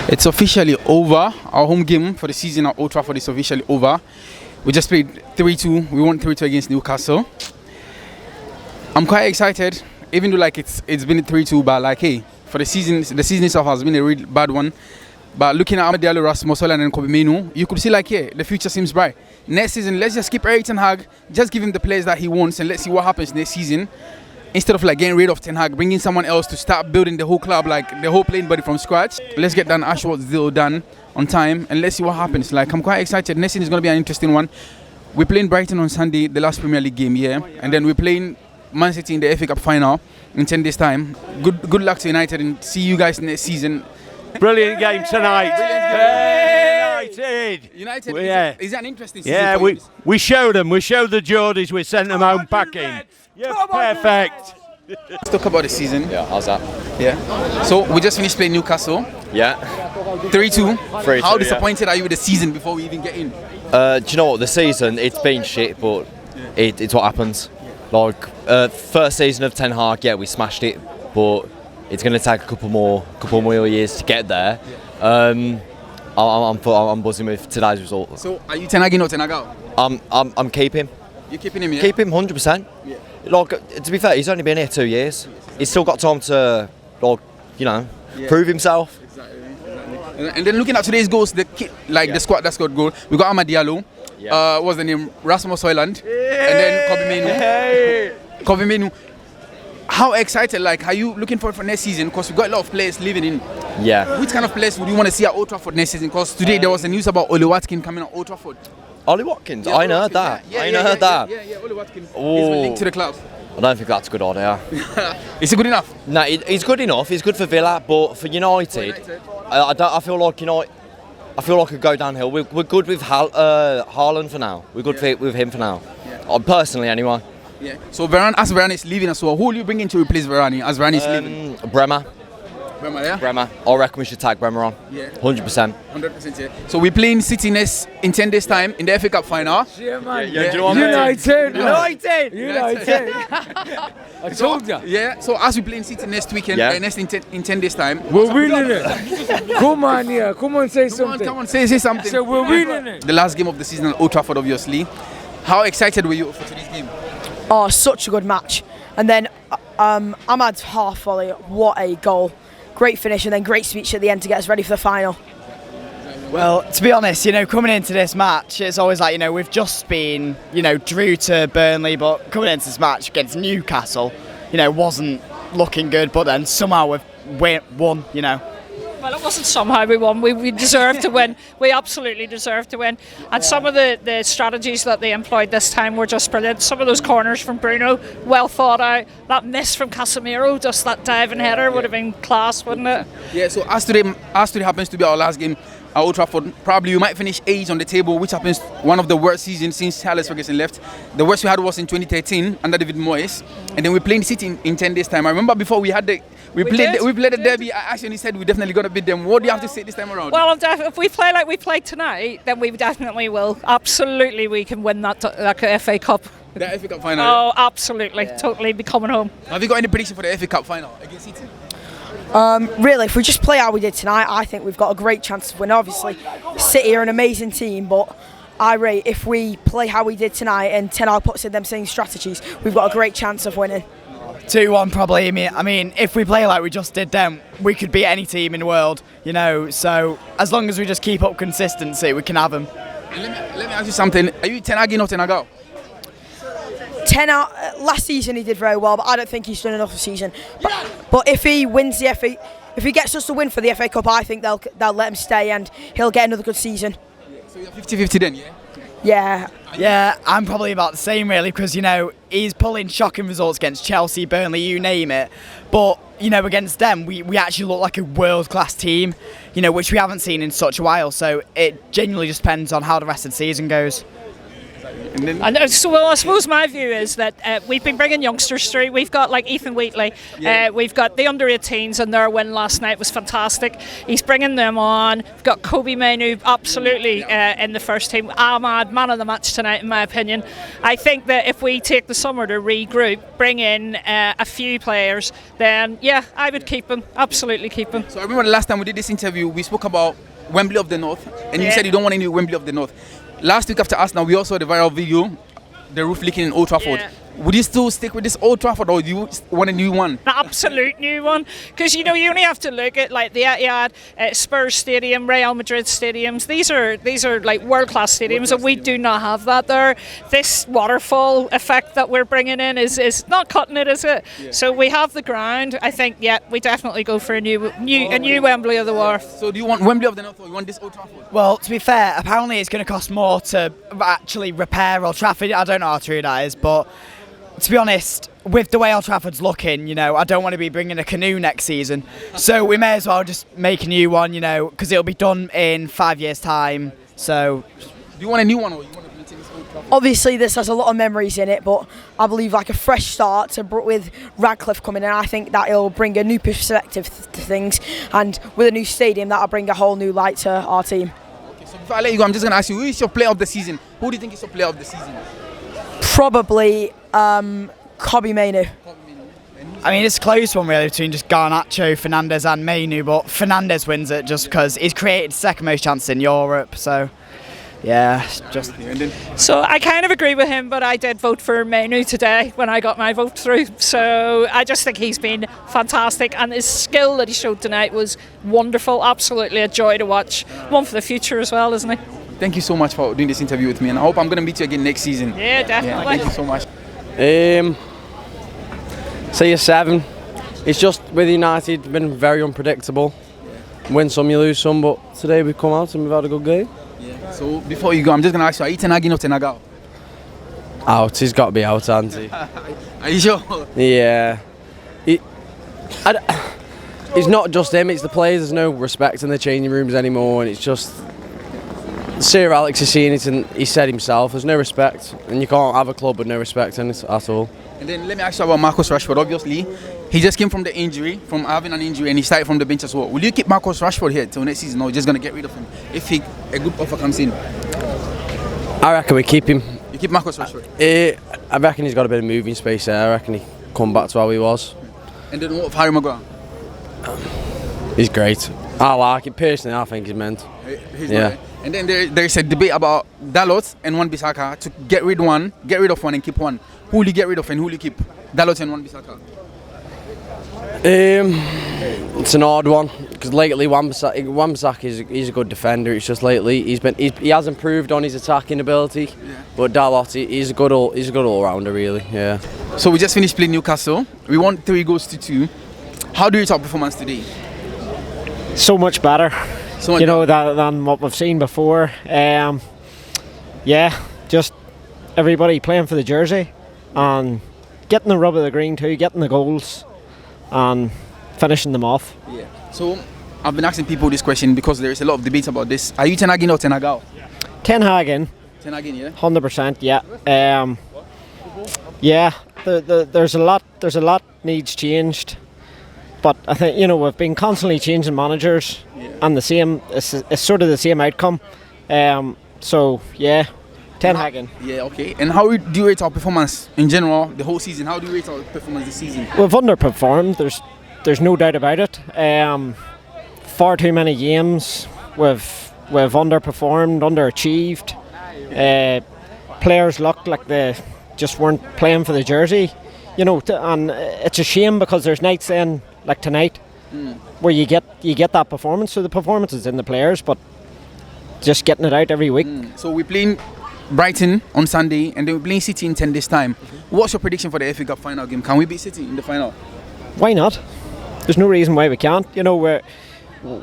It's officially over. Our home game for the season at Old Trafford is officially over. We just played 3-2. We won 3-2 against Newcastle. I'm quite excited, even though like it's been 3-2, but like hey, for the season itself has been a real bad one. But looking at Amadialo, Rasmus Hojlund and Kobbie Mainoo, you could see like yeah, the future seems bright. Next season, let's just keep Erik Ten Hag, just give him the players that he wants, and let's see what happens next season. Instead of like getting rid of Ten Hag, bringing someone else to start building the whole club, like the whole playing body from scratch. Let's get Dan Ashworth's deal done on time, and let's see what happens. Like I'm quite excited. Next season is going to be an interesting one. We're playing Brighton on Sunday, the last Premier League game, yeah, and then we're playing Man City in the FA Cup final in 10 days' time. Good luck to United, and see you guys next season. Brilliant game tonight. United. Well, yeah. Is that an interesting season? Yeah, for we showed them. We showed the Geordies. We sent them home packing. Yeah, perfect. Let's talk about the season. Yeah, how's that? Yeah. So we just finished playing Newcastle. Yeah. 3-2. 3-2, How disappointed are you with the season before we even get in? Do you know what? The season, it's been shit, but it's what happens. Like, first season of Ten Hag, yeah, we smashed it, but it's going to take a couple more years to get there. I'm buzzing with today's result. So are you Ten Hag in or Ten Hag out? I'm keeping. You're keeping him, yeah? Keep him 100%. Yeah. Like, to be fair, he's only been here 2 years. He's still got time to, like, prove himself. Exactly. And then looking at today's goals, the squad that scored goal, we got Amadialo. Yeah. What's the name? Rasmus Hojlund. Yeah. And then Kobbie Mainoo. Hey. Kobbie Mainoo. How excited, like, are you looking forward for next season? Because we've got a lot of players living in. Yeah. Which kind of players would you want to see at Old Trafford next season? Because today there was the news about Ollie Watkins coming at Old Trafford. Ollie Watkins? Yeah, I heard that. Yeah, Ollie Watkins. Oh. He's been linked to the club. I don't think that's a good idea. Is it good enough? No, he's good enough. He's good for Villa, but for United, I feel like I feel like I could go downhill. We're good with Haaland for now. We're good with him for now. Yeah. Personally, anyway. Yeah. So Varane is leaving as well. Who will you bring in to replace Varane as Varane is leaving? Bremer. Bremer, yeah? Bremer. I reckon we should tag Bremer on. Yeah. 100%. 100%, yeah. So we're playing City next in 10 days' time in the FA Cup final. Yeah, man. Yeah. United. I told you. Yeah. So as we play City next weekend, next in 10 days' time, we're winning it. Come on, yeah. Come on, say something. Come on, say something. So we're winning it. The last game of the season at Old Trafford, obviously. How excited were you for today's game? Oh, such a good match. And then Ahmad's half volley, what a goal. Great finish, and then great speech at the end to get us ready for the final. Well, to be honest, coming into this match, it's always like, we've just been, drew to Burnley, but coming into this match against Newcastle, wasn't looking good, but then somehow we've won, Well, it wasn't somehow we won. We deserved to win. We absolutely deserved to win. And some of the strategies that they employed this time were just brilliant. Some of those corners from Bruno, well thought out. That miss from Casemiro, just that diving header would have been class, wouldn't it? Yeah, so as today happens to be our last game at Old Trafford, probably we might finish 8th on the table, which happens one of the worst seasons since Alex Ferguson left. The worst we had was in 2013 under David Moyes. And then we're playing City in 10 days' time. I remember before we had we played the derby. I actually said we're definitely going to beat them. What do you have to say this time around? Well, if we play like we played tonight, then we definitely will. Absolutely, we can win that FA Cup. The FA Cup final? Oh, absolutely. Yeah. Totally be coming home. Have you got any prediction for the FA Cup final against City? Really, if we just play how we did tonight, I think we've got a great chance of winning. Obviously, City are an amazing team, but I rate if we play how we did tonight and Ten Hag puts in them same strategies, we've got a great chance of winning. 2-1 probably. I mean, if we play like we just did then, we could beat any team in the world, so as long as we just keep up consistency, we can have them. Let me ask you something. Are you Ten Hag in or Ten Hag out? Last season he did very well, but I don't think he's done enough this season. But if he wins the FA, if he gets us to win for the FA Cup, I think they'll let him stay and he'll get another good season. So you're 50-50 then, yeah? Yeah, I'm probably about the same really, because he's pulling shocking results against Chelsea, Burnley, you name it. But against them, we actually look like a world-class team, which we haven't seen in such a while. So it genuinely just depends on how the rest of the season goes. And so, well, I suppose my view is that we've been bringing youngsters through. We've got like Ethan Wheatley, we've got the under-18s, and their win last night was fantastic. He's bringing them on. We've got Kobe Mainu absolutely in the first team. Ahmad, man of the match tonight, in my opinion. I think that if we take the summer to regroup, bring in a few players, then yeah, I would keep him. Absolutely keep him. So I remember the last time we did this interview, we spoke about Wembley of the North, and you said you don't want any Wembley of the North. Last week after Arsenal, we also saw the viral video, the roof leaking in Old Trafford. Yeah. Would you still stick with this Old Trafford, or do you want a new one? An absolute new one, because you only have to look at like the Etihad, Spurs Stadium, Real Madrid stadiums. These are like world-class stadiums, and we do not have that there. This waterfall effect that we're bringing in is not cutting it, is it? Yeah. So we have the ground. I think we definitely go for a new Wembley of the North. So do you want Wembley of the North, or you want this Old Trafford? Well, to be fair, apparently it's going to cost more to actually repair Old Trafford. I don't know how true that is, but to be honest, with the way Old Trafford's looking, I don't want to be bringing a canoe next season. So we may as well just make a new one, because it'll be done in 5 years' time. So, do you want a new one, or you want to maintain this Old Trafford? Obviously, this has a lot of memories in it, but I believe like a fresh start with Radcliffe coming in, I think that it'll bring a new perspective to things, and with a new stadium, that'll bring a whole new light to our team. Okay, so before I let you go, I'm just going to ask you, who is your player of the season? Who do you think is your player of the season? Probably Kobe Mainu. I mean, it's a close one really between just Garnacho, Fernandes and Mainu, but Fernandes wins it just because he's created second most chances in Europe, so yeah, just. So I kind of agree with him, but I did vote for Mainu today when I got my vote through. So I just think he's been fantastic, and his skill that he showed tonight was wonderful. Absolutely a joy to watch. One for the future as well, isn't he? Thank you so much for doing this interview with me, and I hope I'm going to meet you again next season. Yeah, definitely. Thank you so much. Say a 7. It's just with United been very unpredictable. Win some, you lose some, but today we've come out and we've had a good game. Yeah. So before you go, I'm just going to ask you, are you Ten Hag in or Ten Hag out? Out, he's got to be out, hasn't he? Are you sure? Yeah. It's not just him, it's the players. There's no respect in the changing rooms anymore, and it's just Sir Alex has seen it, and he said himself, there's no respect, and you can't have a club with no respect in it at all. And then let me ask you about Marcus Rashford. Obviously, he just came from from having an injury, and he started from the bench as well. Will you keep Marcus Rashford here till next season, or just going to get rid of him if a good offer comes in? I reckon we keep him. You keep Marcus Rashford? I reckon he's got a bit of moving space there. I reckon he come back to how he was. And then what of Harry Maguire? He's great. I like it. Personally, I think he's meant. Yeah. And then there's a debate about Dalot and Wan-Bissaka to get rid of one and keep one. Who will you get rid of and who will you keep? Dalot and Wan-Bissaka? It's an odd one because lately Wan-Bissaka he's a good defender. It's just lately he has improved on his attacking ability, but Dalot he's a good all rounder really. Yeah. So we just finished playing Newcastle. We won 3-2. How do you rate our performance today? So much better. Than what we've seen before. Just everybody playing for the jersey and getting the rub of the green too, getting the goals and finishing them off. Yeah. So I've been asking people this question because there is a lot of debate about this. Are you Ten Hag in or Ten Hag out? Ten Hag in. Ten Hag in, yeah. 100%. Yeah. There's a lot needs changed. But I think we've been constantly changing managers, and it's sort of the same outcome. So yeah, Ten Hag in. Yeah, okay. And how do you rate our performance in general, the whole season? How do you rate our performance this season? We've underperformed. There's no doubt about it. Far too many games we've underperformed, underachieved. Players looked like they just weren't playing for the jersey. And it's a shame because there's nights then, like tonight, where you get that performance. So the performance is in the players, but just getting it out every week. So we're playing Brighton on Sunday, and then we're playing City in 10 days' time. What's your prediction for the FA Cup final game? Can we beat City in the final? Why not? There's no reason why we can't.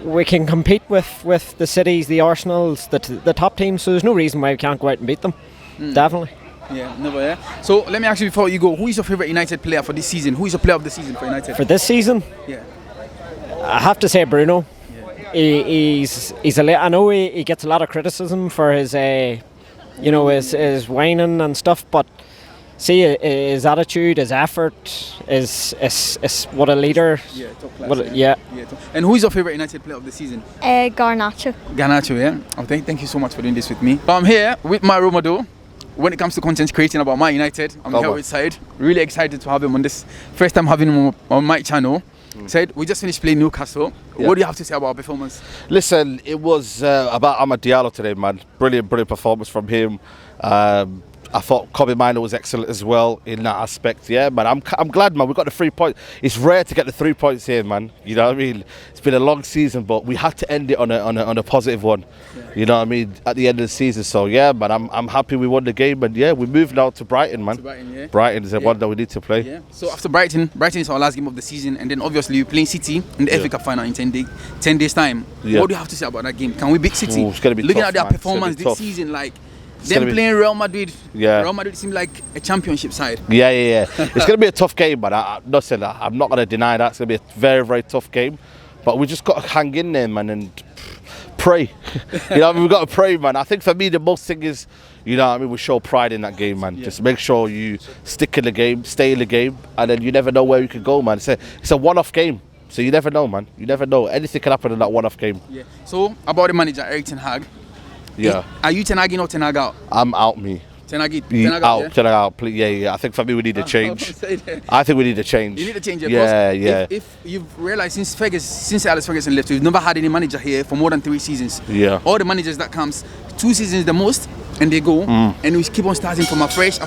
We can compete with the Cities, the Arsenals, the top teams. So there's no reason why we can't go out and beat them. Definitely. Yeah, never. Yeah. So let me ask you before you go, who is your favourite United player for this season? Who is your player of the season for United? For this season? Yeah. I have to say Bruno. Yeah. He's I know he gets a lot of criticism for his is whining and stuff, but see his attitude, his effort, is what a leader. Yeah, top class. And who is your favourite United player of the season? Garnacho. Garnacho, yeah. Oh, thank you so much for doing this with me. I'm here with my role model when it comes to content creating about Man United. I'm here with Said. Really excited to have him on this. First time having him on my channel. Said, we just finished playing Newcastle. Yeah. What do you have to say about our performance? Listen, it was about Amad Diallo today, man. Brilliant performance from him. I thought Kobe Mino was excellent as well in that aspect. Yeah, man, I'm glad, man. We got the 3 points. It's rare to get the 3 points here, man. You know what I mean? It's been a long season, but we had to end it on a positive one. Yeah. You know what I mean? At the end of the season. So yeah, man, I'm happy we won the game, and yeah, we moved now to Brighton, man. Brighton is the one that we need to play. Yeah. So after Brighton is our last game of the season, and then obviously we're playing City in the FA Cup final in 10 days time. Yeah. What do you have to say about that game? Can we beat City? It's gonna be looking tough, at their man. performance this season, like. Them playing Real Madrid. Yeah. Real Madrid seem like a championship side. Yeah. It's going to be a tough game, but I'm not going to deny that. It's going to be a very, very tough game. But we just got to hang in there, man, and pray. You know what I mean? We've got to pray, man. I think for me, the most thing is, you know what I mean, we show pride in that game, man. Yeah. Just make sure you stick in the game, stay in the game, and then you never know where you can go, man. It's a one-off game. So you never know, man. You never know. Anything can happen in that one-off game. Yeah. So, about the manager, Erik Ten Hag. Yeah. Are you Ten Hag in or Ten Hag out? I'm out, me. Ten Hag out, yeah? Ten Hag out, please. Yeah. I think for me we need a change. I think we need a change. You need a change, yeah. If you've realised since Alex Ferguson left, we've never had any manager here for more than 3 seasons. Yeah. All the managers that comes, 2 seasons the most, and they go, and we keep on starting from afresh.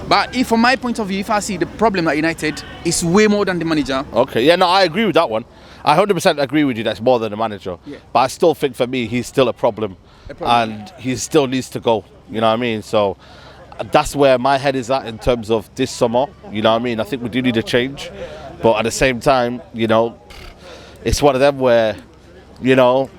But from my point of view, if I see the problem at United, it's way more than the manager. Okay, yeah, no, I agree with that one. I 100% agree with you. That's more than the manager. Yeah. But I still think for me, he's still a problem. And he still needs to go. You know what I mean? So that's where my head is at in terms of this summer. You know what I mean? I think we do need a change. But at the same time, you know, it's one of them where, you know,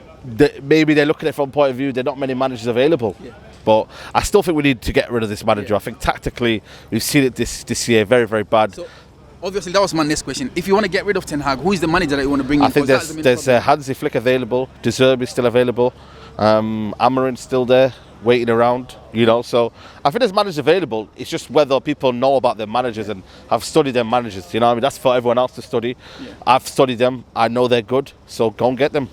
maybe they're looking at it from a point of view, there are not many managers available. Yeah. But I still think we need to get rid of this manager. I think tactically, we've seen it this year, very, very bad. So, obviously, that was my next question. If you want to get rid of Ten Hag, who is the manager that you want to bring in? I think there's Hansi Flick available, De Zerbi still available, Amarin's still there, waiting around, you know. So I think there's managers available. It's just whether people know about their managers and have studied their managers. You know what I mean? That's for everyone else to study. Yeah. I've studied them. I know they're good. So go and get them.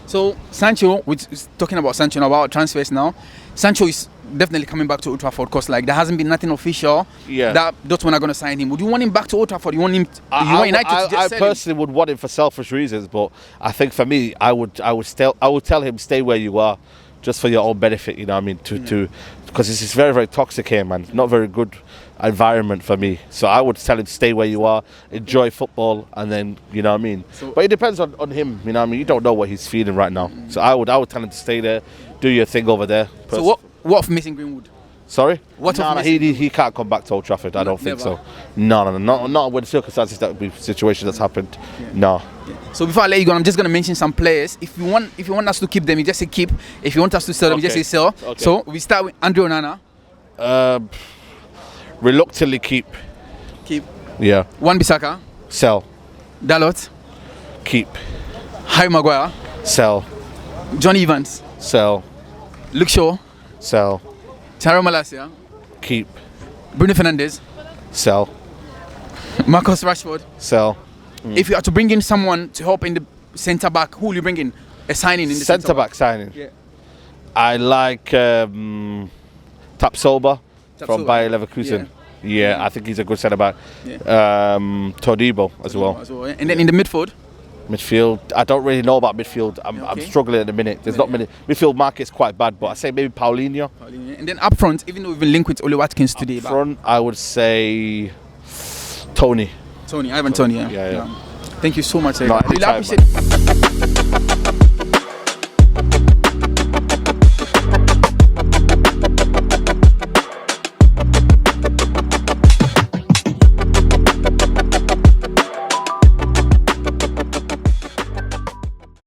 So Sancho, which is talking about Sancho now, about transfers now. Sancho is definitely coming back to Old Trafford because like there hasn't been nothing official that Dortmund are going to sign him. Would you want him back to Old Trafford? You want him? I personally would want him for selfish reasons, but I think for me, I would tell him stay where you are, just for your own benefit. You know what I mean? Because this is very, very toxic here, man. Not very good environment for me. So I would tell him stay where you are, enjoy football, and then you know what I mean. But it depends on him. You know what I mean? You don't know what he's feeling right now. So I would tell him to stay there, do your thing over there. So what of missing Greenwood? Sorry? He can't come back to Old Trafford. I don't think so. No. Not with the circumstances situation that's happened. Yeah. No. Yeah. So before I let you go, I'm just going to mention some players. If you want us to keep them, you just say keep. If you want us to sell them, you just say sell. Okay. So we start with Andre Onana. Reluctantly keep. Keep. Yeah. Wan-Bissaka. Sell. Dalot. Keep. Harry Maguire. Sell. John Evans. Sell. Luke Shaw. Sell. Tyrell Malacia. Keep. Bruno Fernandes. Sell. Marcus Rashford. Sell. If you are to bring in someone to help in the centre back, who will you bring in? A signing in the centre back signing. Yeah. I like Tapsoba from Bayer Leverkusen. Yeah, I think he's a good centre back. Yeah. Todibo as well. And then in the midfield. I don't really know about midfield. I'm struggling at the minute. There's not many. Midfield market's quite bad, but I say maybe Paulinho. And then up front, even though we've been linked with Oli Watkins today. Up front, I would say Tony. Ivan Tony, yeah. Yeah. Thank you so much. No, really appreciate it.